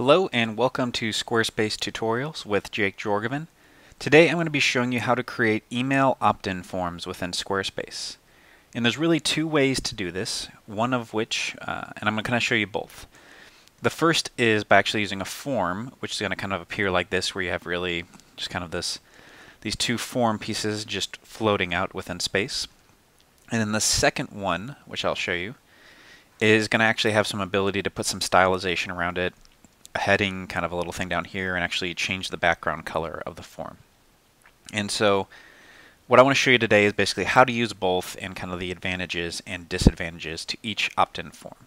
Hello and welcome to Squarespace Tutorials with Jake Jorgovan. Today I'm going to be showing you how to create email opt-in forms within Squarespace. And there's really two ways to do this, one of which, and I'm going to kind of show you both. The first is by actually using a form, which is going to kind of appear like this, where you have really just kind of these two form pieces just floating out within space. And then the second one, which I'll show you, is going to actually have some ability to put some stylization around it, a heading, kind of a little thing down here, and actually change the background color of the form. And so what I want to show you today is basically how to use both and kind of the advantages and disadvantages to each opt-in form.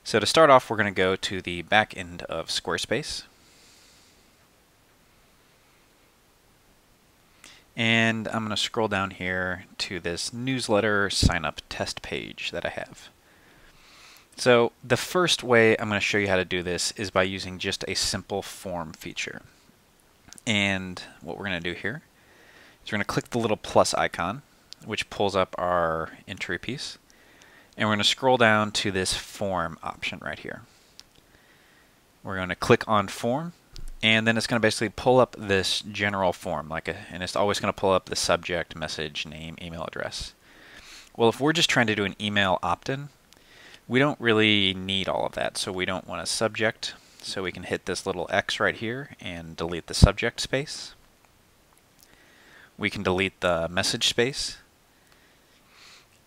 So to start off, we're going to go to the back end of Squarespace. And I'm going to scroll down here to this newsletter sign up test page that I have. So the first way I'm going to show you how to do this is by using just a simple form feature. And what we're going to do here is we're going to click the little plus icon, which pulls up our entry piece. And we're going to scroll down to this form option right here. We're going to click on form, and then it's going to basically pull up this general form, and it's always going to pull up the subject, message, name, email address. Well, if we're just trying to do an email opt-in, we don't really need all of that, so we don't want a subject, so we can hit this little X right here and delete the subject space. We can delete the message space,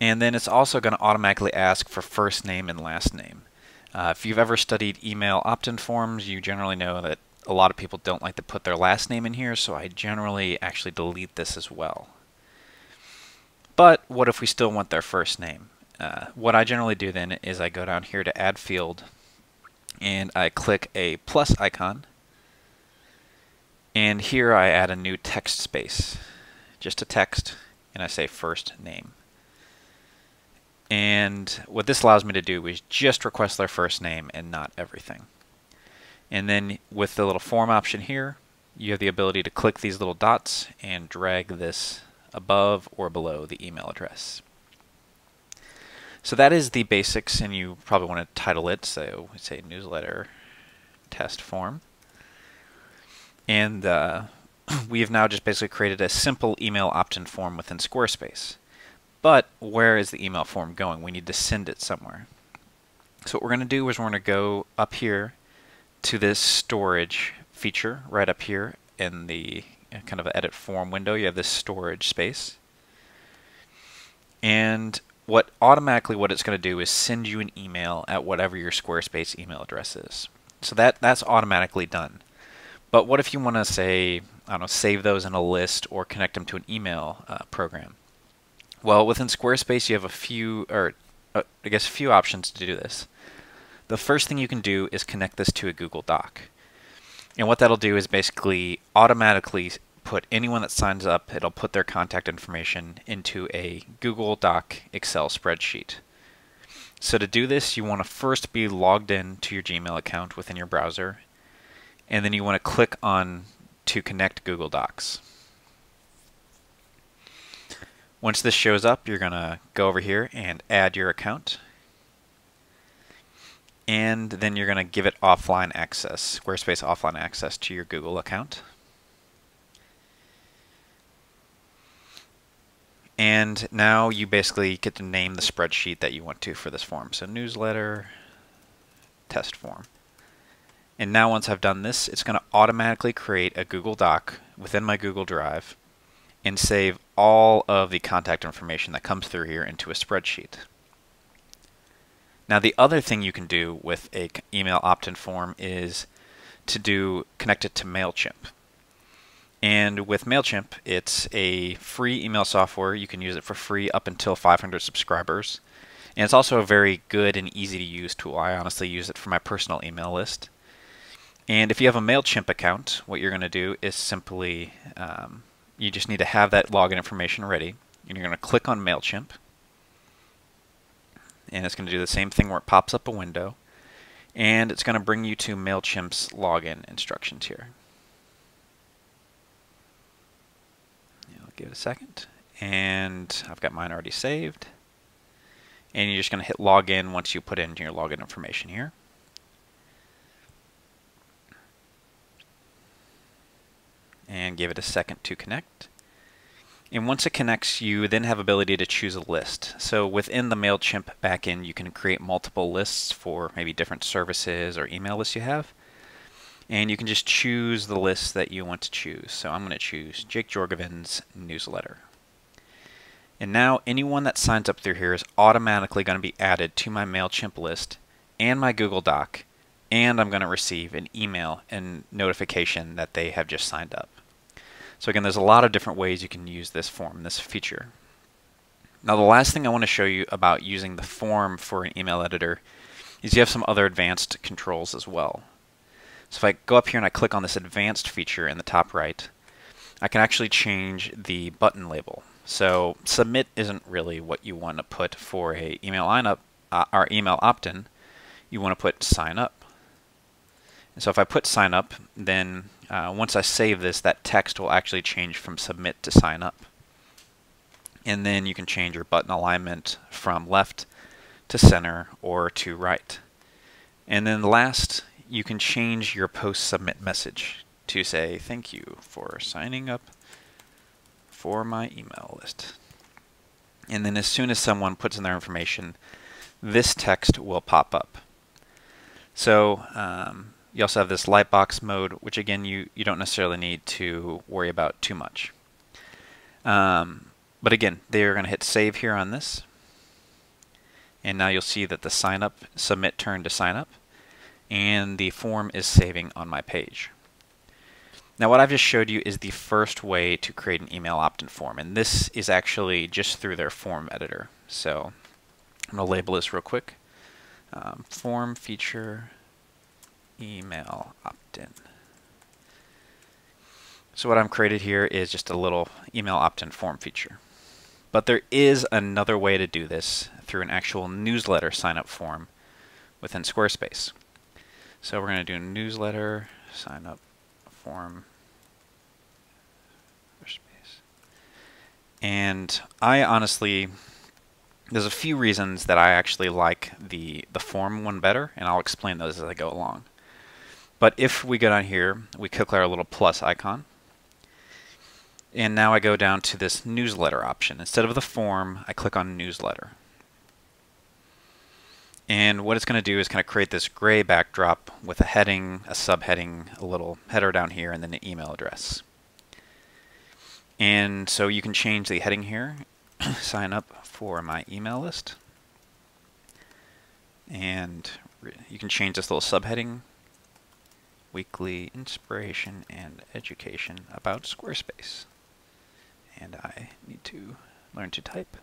and then it's also going to automatically ask for first name and last name. If you've ever studied email opt-in forms, you generally know that a lot of people don't like to put their last name in here, so I generally actually delete this as well. But what if we still want their first name? What I generally do then is I go down here to add field, and I click a plus icon, and here I add a new text space, just a text, and I say first name. And what this allows me to do is just request their first name and not everything. And then with the little form option here, you have the ability to click these little dots and drag this above or below the email address. So that is the basics, and you probably want to title it, so we say newsletter test form. And we have now just basically created a simple email opt-in form within Squarespace. But where is the email form going? We need to send it somewhere. So what we're going to do is we're going to go up here to this storage feature right up here in the kind of edit form window. You have this storage space. And what it's going to do is send you an email at whatever your Squarespace email address is. So that's automatically done. But what if you want to say, I don't know, save those in a list or connect them to an email program? Well, within Squarespace you have a few options to do this. The first thing you can do is connect this to a Google Doc. And what that'll do is basically automatically put anyone that signs up, it'll put their contact information into a Google Doc Excel spreadsheet. So to do this, you want to first be logged in to your Gmail account within your browser, and then you want to click on to connect Google Docs. Once this shows up, you're going to go over here and add your account, and then you're going to give it offline access, Squarespace offline access to your Google account. And now you basically get to name the spreadsheet that you want to for this form. So newsletter test form. And now once I've done this, it's going to automatically create a Google Doc within my Google Drive and save all of the contact information that comes through here into a spreadsheet. Now the other thing you can do with a email opt-in form is to connect it to MailChimp. And with MailChimp, it's a free email software. You can use it for free up until 500 subscribers. And it's also a very good and easy to use tool. I honestly use it for my personal email list. And if you have a MailChimp account, what you're going to do is simply, you just need to have that login information ready. And you're going to click on MailChimp. And it's going to do the same thing where it pops up a window. And it's going to bring you to MailChimp's login instructions here. Give it a second, and I've got mine already saved, and you're just going to hit login once you put in your login information here. and give it a second to connect. And once it connects, you then have ability to choose a list. So within the MailChimp backend, you can create multiple lists for maybe different services or email lists you have. And you can just choose the list that you want to choose. So I'm going to choose Jake Jorgensen's newsletter. And now anyone that signs up through here is automatically going to be added to my MailChimp list and my Google Doc, and I'm going to receive an email and notification that they have just signed up. So again, there's a lot of different ways you can use this form, this feature. Now the last thing I want to show you about using the form for an email editor is you have some other advanced controls as well. So if I go up here and I click on this advanced feature in the top right, I can actually change the button label. So submit isn't really what you want to put for a email email opt-in. You want to put sign up. And so if I put sign up, then once I save this, that text will actually change from submit to sign up. And then you can change your button alignment from left to center or to right. And then last, you can change your post submit message to say thank you for signing up for my email list. And then as soon as someone puts in their information, this text will pop up. So you also have this lightbox mode, which again you don't necessarily need to worry about too much. But again, they're going to hit save here on this. And now you'll see that the sign up, submit turned to sign up, and the form is saving on my page. Now what I've just showed you is the first way to create an email opt-in form, and this is actually just through their form editor. So I'm going to label this real quick. Form feature email opt-in. So what I've created here is just a little email opt-in form feature. But there is another way to do this through an actual newsletter sign-up form within Squarespace. So we're going to do newsletter sign-up form. And I honestly, there's a few reasons that I actually like the form one better, and I'll explain those as I go along. But if we go down here, we click our little plus icon, and now I go down to this newsletter option. Instead of the form, I click on newsletter. And what it's going to do is kind of create this gray backdrop with a heading, a subheading, a little header down here, and then an email address. And so you can change the heading here, sign up for my email list. And you can change this little subheading, weekly inspiration and education about Squarespace. And I need to learn to type.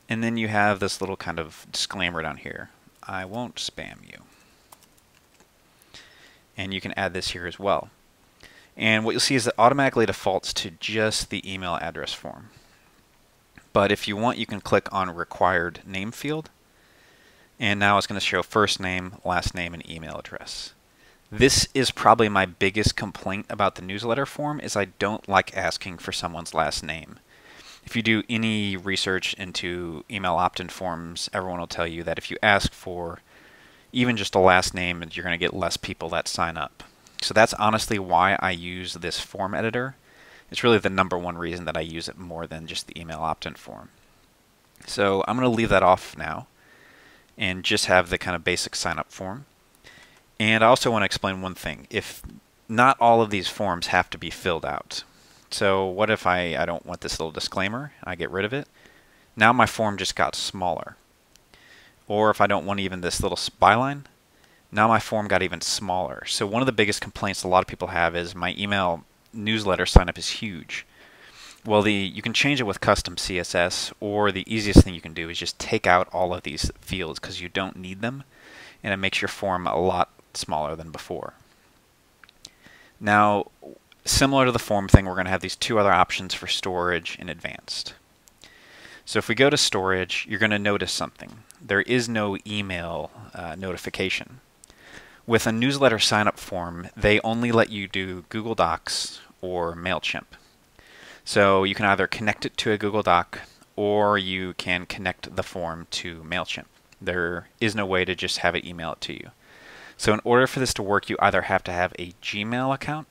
And then you have this little kind of disclaimer down here. I won't spam you. And you can add this here as well. And what you'll see is it automatically defaults to just the email address form. But if you want, you can click on required name field. And now it's going to show first name, last name, and email address. This is probably my biggest complaint about the newsletter form, is I don't like asking for someone's last name. If you do any research into email opt-in forms, everyone will tell you that if you ask for even just a last name, you're going to get less people that sign up. So that's honestly why I use this form editor. It's really the #1 reason that I use it more than just the email opt-in form. So I'm going to leave that off now and just have the kind of basic sign-up form. And I also want to explain one thing. If not all of these forms have to be filled out. So what if I don't want this little disclaimer, I get rid of it? Now my form just got smaller. Or if I don't want even this little byline, now my form got even smaller. So one of the biggest complaints a lot of people have is my email newsletter signup is huge. Well, you can change it with custom CSS, or the easiest thing you can do is just take out all of these fields because you don't need them, and it makes your form a lot smaller than before. Now, similar to the form thing, we're going to have these two other options for storage and advanced. So if we go to storage, you're going to notice something. There is no email notification. With a newsletter sign-up form, they only let you do Google Docs or MailChimp. So you can either connect it to a Google Doc, or you can connect the form to MailChimp. There is no way to just have it email it to you. So in order for this to work, you either have to have a Gmail account,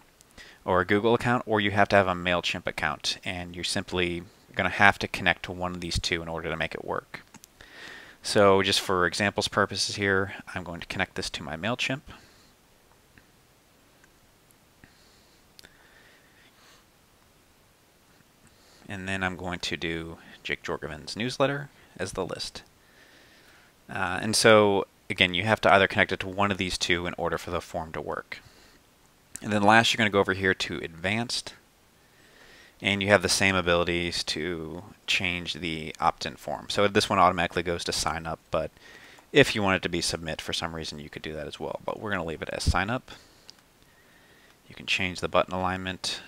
or a Google account, or you have to have a MailChimp account, and you're simply going to have to connect to one of these two in order to make it work. So just for examples purposes here, I'm going to connect this to my MailChimp. And then I'm going to do Jake Jorgensen's newsletter as the list. And so, again, you have to either connect it to one of these two in order for the form to work. And then last, you're going to go over here to Advanced. And you have the same abilities to change the opt-in form. So this one automatically goes to sign up, but if you want it to be submit for some reason, you could do that as well. But we're going to leave it as sign up. You can change the button alignment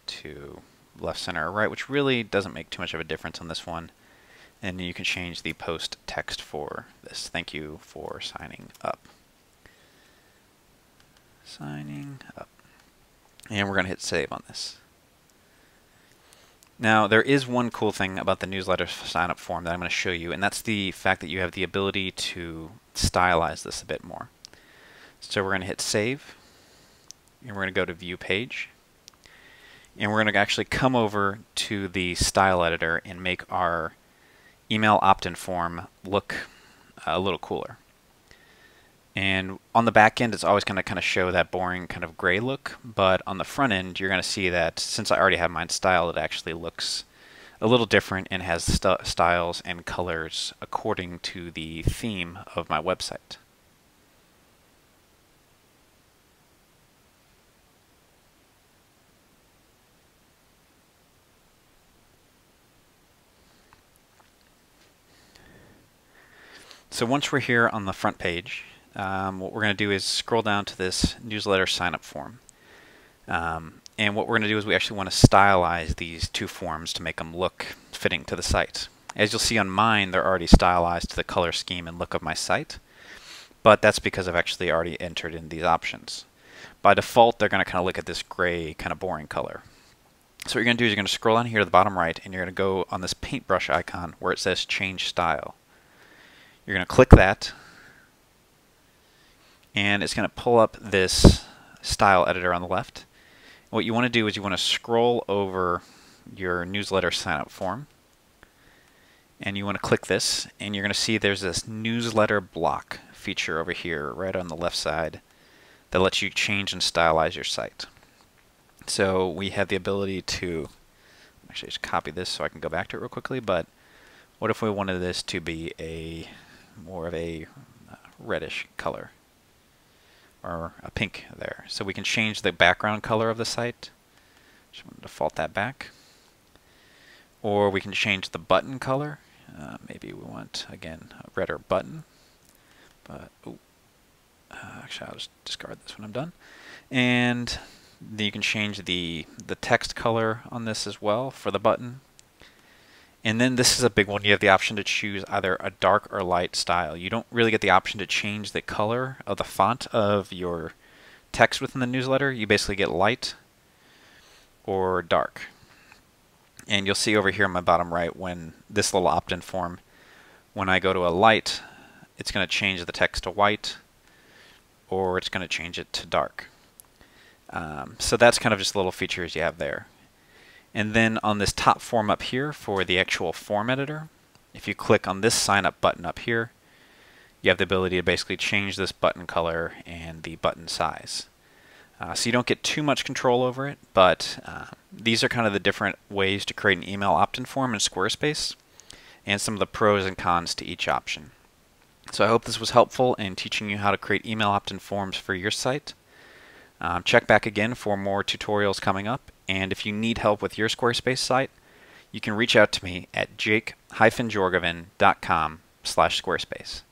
to left, center, or right, which really doesn't make too much of a difference on this one. And you can change the post text for this. Thank you for signing up. Signing up. And we're going to hit save on this. Now, there is one cool thing about the newsletter sign-up form that I'm going to show you, and that's the fact that you have the ability to stylize this a bit more. So we're going to hit Save, and we're going to go to View Page, and we're going to actually come over to the Style Editor and make our email opt-in form look a little cooler. And on the back end, it's always going to kind of show that boring kind of gray look, but on the front end, you're going to see that since I already have mine styled, it actually looks a little different and has styles and colors according to the theme of my website. So once we're here on the front page, what we're going to do is scroll down to this newsletter sign-up form. And what we're going to do is we actually want to stylize these two forms to make them look fitting to the site. As you'll see on mine, they're already stylized to the color scheme and look of my site, but that's because I've actually already entered in these options. By default, they're going to kind of look at this gray, kind of boring color. So what you're going to do is you're going to scroll down here to the bottom right, and you're going to go on this paintbrush icon where it says Change Style. You're going to click that, and it's going to pull up this style editor on the left. What you want to do is you want to scroll over your newsletter sign-up form, and you want to click this, and you're going to see there's this newsletter block feature over here right on the left side that lets you change and stylize your site. So we have the ability to actually just copy this so I can go back to it real quickly, but what if we wanted this to be a more of a reddish color, or a pink there? So we can change the background color of the site. Just want to default that back. Or we can change the button color. Maybe we want, again, a redder button. But actually, I'll just discard this when I'm done. And then you can change the text color on this as well for the button. And then this is a big one. You have the option to choose either a dark or light style. You don't really get the option to change the color of the font of your text within the newsletter. You basically get light or dark. And you'll see over here on my bottom right, when this little opt-in form, when I go to a light, it's going to change the text to white, or it's going to change it to dark. So that's kind of just little features you have there. And then on this top form up here for the actual form editor, if you click on this sign up button up here, you have the ability to basically change this button color and the button size. So you don't get too much control over it, but these are kind of the different ways to create an email opt-in form in Squarespace, and some of the pros and cons to each option. So I hope this was helpful in teaching you how to create email opt-in forms for your site. Check back again for more tutorials coming up, and if you need help with your Squarespace site, you can reach out to me at jake-jorgensen.com/Squarespace.